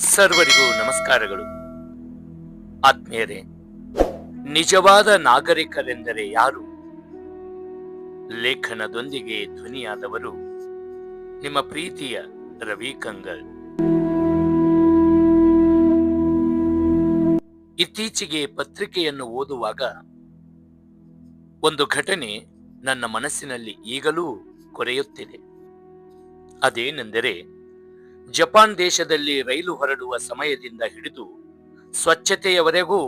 ಸರ್ವರಿಗೂ ನಮಸ್ಕಾರಗಳು. ಆತ್ಮೀಯರೇ, ನಿಜವಾದ ನಾಗರಿಕರೆಂದರೆ ಯಾರು? ಲೇಖನದೊಂದಿಗೆ ಧ್ವನಿಯಾದವರು ನಿಮ್ಮ ಪ್ರೀತಿಯ ರವಿ ಕಂಗಲ್. ಇತ್ತೀಚೆಗೆ ಪತ್ರಿಕೆಯನ್ನು ಓದುವಾಗ ಒಂದು ಘಟನೆ ನನ್ನ ಮನಸ್ಸಿನಲ್ಲಿ ಈಗಲೂ ಕೊರೆಯುತ್ತಿದೆ. ಅದೇನೆಂದರೆ, ಜಪಾನ್ ದೇಶದಲ್ಲಿ ರೈಲು ಹೊರಡುವ ಸಮಯದಿಂದ ಹಿಡಿದು ಸ್ವಚ್ಛತೆಯವರೆಗೂ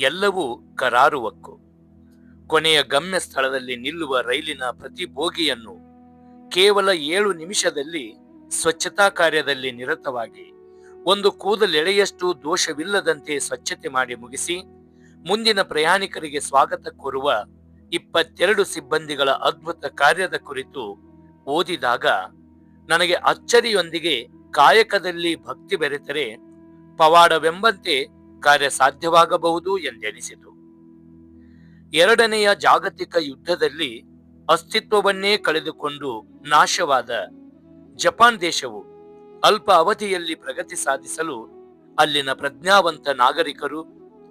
ಎಲ್ಲವೂ ಕರಾರುವಕ್ಕು. ಕೊನೆಯ ಗಮ್ಯ ಸ್ಥಳದಲ್ಲಿ ನಿಲ್ಲುವ ರೈಲಿನ ಪ್ರತಿ ಬೋಗಿಯನ್ನು ಕೇವಲ 7 ನಿಮಿಷದಲ್ಲಿ ಸ್ವಚ್ಛತಾ ಕಾರ್ಯದಲ್ಲಿ ನಿರತವಾಗಿ ಒಂದು ಕೂದಲೆಳೆಯಷ್ಟು ದೋಷವಿಲ್ಲದಂತೆ ಸ್ವಚ್ಛತೆ ಮಾಡಿ ಮುಗಿಸಿ ಮುಂದಿನ ಪ್ರಯಾಣಿಕರಿಗೆ ಸ್ವಾಗತ ಕೋರುವ 22 ಸಿಬ್ಬಂದಿಗಳ ಅದ್ಭುತ ಕಾರ್ಯದ ಕುರಿತು ಓದಿದಾಗ ನನಗೆ ಅಚ್ಚರಿಯೊಂದಿಗೆ ಕಾಯಕದಲ್ಲಿ ಭಕ್ತಿ ಬೆರೆತರೆ ಪವಾಡವೆಂಬಂತೆ ಕಾರ್ಯ ಸಾಧ್ಯವಾಗಬಹುದು ಎಂದೆನಿಸಿತು. 2ನೆಯ ಜಾಗತಿಕ ಯುದ್ಧದಲ್ಲಿ ಅಸ್ತಿತ್ವವನ್ನೇ ಕಳೆದುಕೊಂಡು ನಾಶವಾದ ಜಪಾನ್ ದೇಶವು ಅಲ್ಪ ಅವಧಿಯಲ್ಲಿ ಪ್ರಗತಿ ಸಾಧಿಸಲು ಅಲ್ಲಿನ ಪ್ರಜ್ಞಾವಂತ ನಾಗರಿಕರು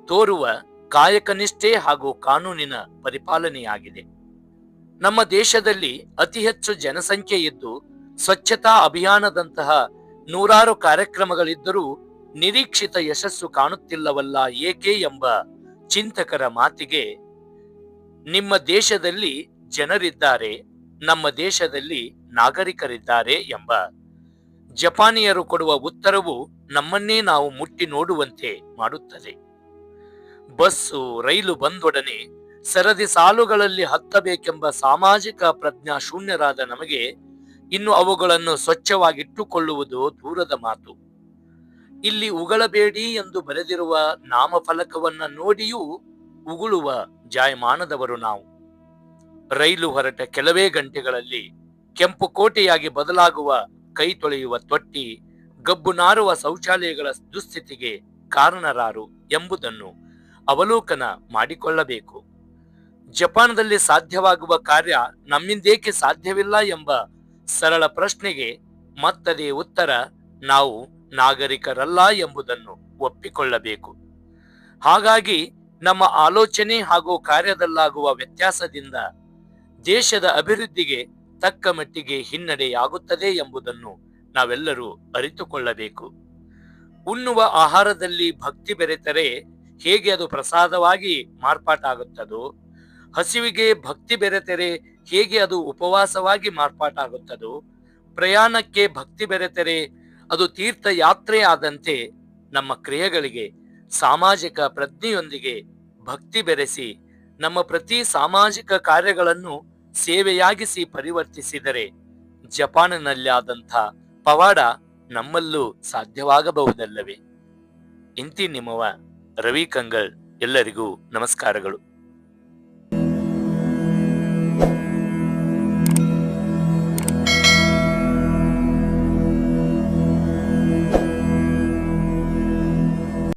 ತೋರುವ ಕಾಯಕನಿಷ್ಠೆ ಹಾಗೂ ಕಾನೂನಿನ ಪರಿಪಾಲನೆಯಾಗಿದೆ. ನಮ್ಮ ದೇಶದಲ್ಲಿ ಅತಿ ಹೆಚ್ಚು ಜನಸಂಖ್ಯೆ ಇದ್ದು ಸ್ವಚ್ಛತಾ ಅಭಿಯಾನದಂತಹ ನೂರಾರು ಕಾರ್ಯಕ್ರಮಗಳಿದ್ದರೂ ನಿರೀಕ್ಷಿತ ಯಶಸ್ಸು ಕಾಣುತ್ತಿಲ್ಲವಲ್ಲ ಏಕೆ ಎಂಬ ಚಿಂತಕರ ಮಾತಿಗೆ, ನಿಮ್ಮ ದೇಶದಲ್ಲಿ ಜನರಿದ್ದಾರೆ, ನಮ್ಮ ದೇಶದಲ್ಲಿ ನಾಗರಿಕರಿದ್ದಾರೆ ಎಂಬ ಜಪಾನಿಯರು ಕೊಡುವ ಉತ್ತರವು ನಮ್ಮನ್ನೇ ನಾವು ಮುಟ್ಟಿ ನೋಡುವಂತೆ ಮಾಡುತ್ತದೆ. ಬಸ್ಸು ರೈಲು ಬಂದೊಡನೆ ಸರದಿ ಸಾಲುಗಳಲ್ಲಿ ಹತ್ತಬೇಕೆಂಬ ಸಾಮಾಜಿಕ ಪ್ರಜ್ಞಾ ಶೂನ್ಯರಾದ ನಮಗೆ ಇನ್ನು ಅವುಗಳನ್ನು ಸ್ವಚ್ಛವಾಗಿಟ್ಟುಕೊಳ್ಳುವುದು ದೂರದ ಮಾತು. ಇಲ್ಲಿ ಉಗಳಬೇಡಿ ಎಂದು ಬರೆದಿರುವ ನಾಮಫಲಕವನ್ನ ನೋಡಿಯೂ ಉಗುಳುವ ಜಾಯಮಾನದವರು ನಾವು. ರೈಲು ಹೊರಟ ಕೆಲವೇ ಗಂಟೆಗಳಲ್ಲಿ ಕೆಂಪು ಕೋಟೆಯಾಗಿ ಬದಲಾಗುವ ಕೈ ತೊಳೆಯುವ ತೊಟ್ಟಿ, ಗಬ್ಬು ನಾರುವ ಶೌಚಾಲಯಗಳ ದುಸ್ಥಿತಿಗೆ ಕಾರಣರಾರು ಎಂಬುದನ್ನು ಅವಲೋಕನ ಮಾಡಿಕೊಳ್ಳಬೇಕು. ಜಪಾನದಲ್ಲಿ ಸಾಧ್ಯವಾಗುವ ಕಾರ್ಯ ನಮ್ಮಿಂದೇಕೆ ಸಾಧ್ಯವಿಲ್ಲ ಎಂಬ ಸರಳ ಪ್ರಶ್ನೆಗೆ ಮತ್ತದೇ ಉತ್ತರ, ನಾವು ನಾಗರಿಕರಲ್ಲ ಎಂಬುದನ್ನು ಒಪ್ಪಿಕೊಳ್ಳಬೇಕು. ಹಾಗಾಗಿ ನಮ್ಮ ಆಲೋಚನೆ ಹಾಗೂ ಕಾರ್ಯದಲ್ಲಾಗುವ ವ್ಯತ್ಯಾಸದಿಂದ ದೇಶದ ಅಭಿವೃದ್ಧಿಗೆ ತಕ್ಕ ಮಟ್ಟಿಗೆ ಹಿನ್ನಡೆಯಾಗುತ್ತದೆ ಎಂಬುದನ್ನು ನಾವೆಲ್ಲರೂ ಅರಿತುಕೊಳ್ಳಬೇಕು. ಉಣ್ಣುವ ಆಹಾರದಲ್ಲಿ ಭಕ್ತಿ ಬೆರೆತರೆ ಹೇಗೆ ಅದು ಪ್ರಸಾದವಾಗಿ ಮಾರ್ಪಾಟಾಗುತ್ತದೋ, ಹಸಿವಿಗೆ ಭಕ್ತಿ ಬೆರೆತರೆ ಹೇಗೆ ಅದು ಉಪವಾಸವಾಗಿ ಮಾರ್ಪಾಟಾಗುತ್ತದೋ, ಪ್ರಯಾಣಕ್ಕೆ ಭಕ್ತಿ ಬೆರೆತರೆ ಅದು ತೀರ್ಥಯಾತ್ರೆ ಆದಂತೆ ನಮ್ಮ ಕ್ರಿಯೆಗಳಿಗೆ ಸಾಮಾಜಿಕ ಪ್ರಜ್ಞೆಯೊಂದಿಗೆ ಭಕ್ತಿ ಬೆರೆಸಿ ನಮ್ಮ ಪ್ರತಿ ಸಾಮಾಜಿಕ ಕಾರ್ಯಗಳನ್ನು ಸೇವೆಯಾಗಿಸಿ ಪರಿವರ್ತಿಸಿದರೆ ಜಪಾನಿನಲ್ಲಿ ಆದಂಥ ಪವಾಡ ನಮ್ಮಲ್ಲೂ ಸಾಧ್ಯವಾಗಬಹುದಲ್ಲವೇ? ಇಂತಿ ನಿಮ್ಮವ ರವಿ ಕಂಗಲ್. ಎಲ್ಲರಿಗೂ ನಮಸ್ಕಾರಗಳು.